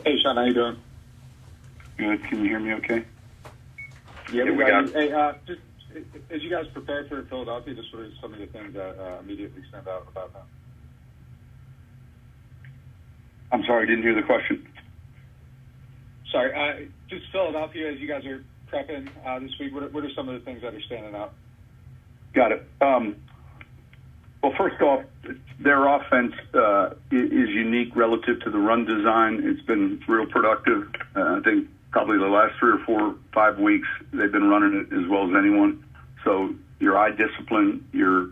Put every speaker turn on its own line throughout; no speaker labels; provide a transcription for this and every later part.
Hey, Sean, how you doing?
Good. Can you hear me okay?
Yeah, we got you. Hey, just as you guys prepare for Philadelphia, just what are some of the things that immediately stand out about them?
I'm sorry, I didn't hear the question.
Sorry, just Philadelphia, as you guys are prepping this week, what are some of the things that are standing out?
Got it. Well, first off, their offense is unique relative to the run design. It's been real productive. I think probably the last 3 or 4, 5 weeks, they've been running it as well as anyone. So your eye discipline, your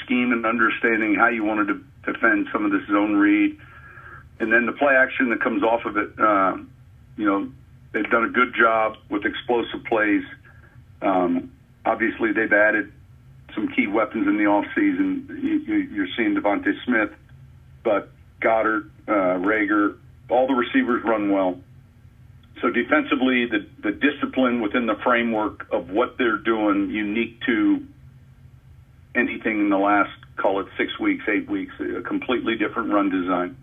scheme and understanding how you wanted to defend some of this zone read, and then the play action that comes off of it, they've done a good job with explosive plays. Obviously, they've added some key weapons in the offseason. You're seeing Devontae Smith, but Goddard, Rager, all the receivers run well. So defensively, the discipline within the framework of what they're doing, unique to anything in the last, call it 6 weeks, 8 weeks, a completely different run design.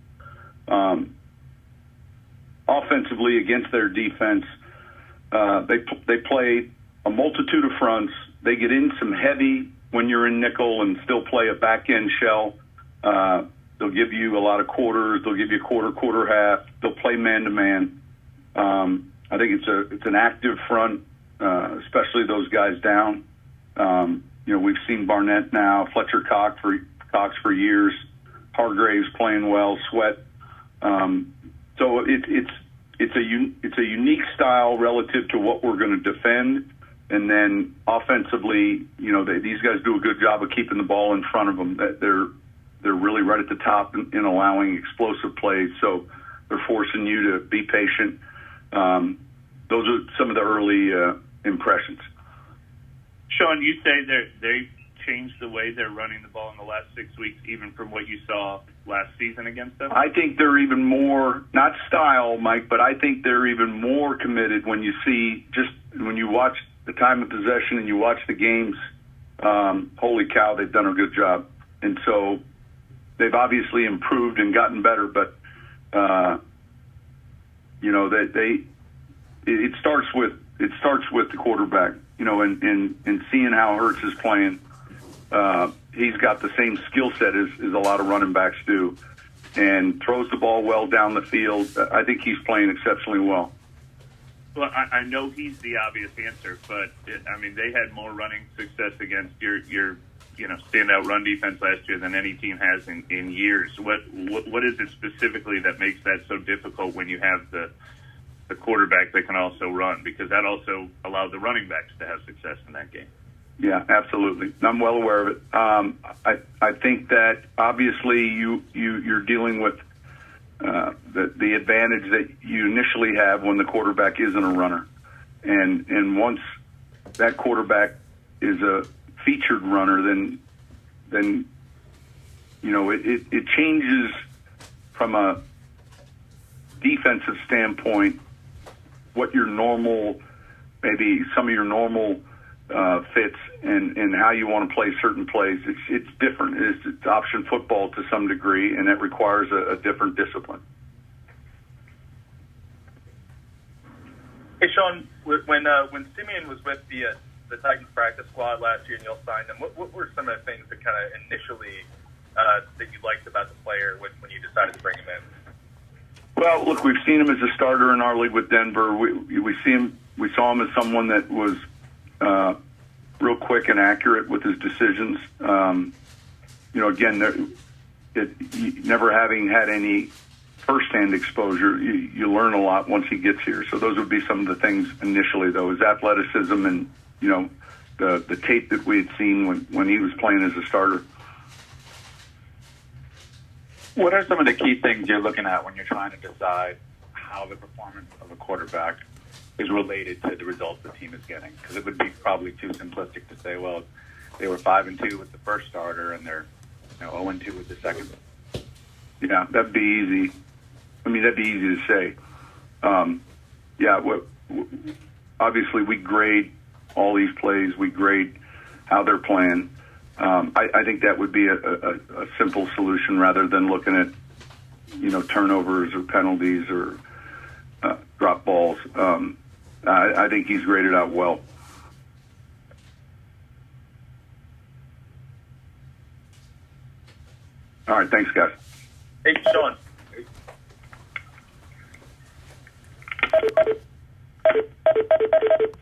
Offensively, against their defense, they play a multitude of fronts. They get in some heavy when you're in nickel and still play a back-end shell. They'll give you a lot of quarters. They'll give you quarter, half. They'll play man-to-man. I think it's an active front, especially those guys down. We've seen Barnett now, Fletcher Cox for years, Hargraves playing well, Sweat. So it's a unique style relative to what we're going to defend. And then offensively, these guys do a good job of keeping the ball in front of them. They're really right at the top in allowing explosive plays. So they're forcing you to be patient. Those are some of the early impressions.
Sean, you say they changed the way they're running the ball in the last 6 weeks, even from what you saw last season against them?
I think they're even more, not style, Mike, but I think they're even more committed when you watch the time of possession and you watch the games. Holy cow, they've done a good job. And so they've obviously improved and gotten better, but it starts with the quarterback, and seeing how Hurts is playing. He's got the same skill set as a lot of running backs do, and throws the ball well down the field. I think he's playing exceptionally well.
Well, I know he's the obvious answer, but they had more running success against your standout run defense last year than any team has in years. What is it specifically that makes that so difficult when you have the quarterback that can also run? Because that also allowed the running backs to have success in that game.
Yeah, absolutely. I'm well aware of it. I think that obviously you're dealing with the advantage that you initially have when the quarterback isn't a runner, and once that quarterback is a featured runner, then it changes from a defensive standpoint what your normal, maybe some of your normal fits and how you want to play certain plays. It's different. It's option football to some degree, and it requires a different discipline.
Hey, Sean, when Simeon was with the Titans practice squad last year and y'all signed him, what were some of the things that kind of initially that you liked about the player when you decided to bring him in?
Well, look, we've seen him as a starter in our league with Denver. We saw him as someone that was real quick and accurate with his decisions. Never having had any firsthand exposure, you learn a lot once he gets here. So those would be some of the things initially, though, his athleticism and the tape that we had seen when he was playing as a starter.
What are some of the key things you're looking at when you're trying to decide how the performance of a quarterback is related to the results the team is getting? Because it would be probably too simplistic to say, well, they were 5-2 with the first starter and they're 0-2 with the second.
Yeah, that'd be easy. That'd be easy to say. Obviously we grade all these plays. We grade how they're playing. I think that would be a simple solution rather than looking at, turnovers or penalties or drop balls. I think he's graded out well. All right, thanks, guys.
Hey, Sean.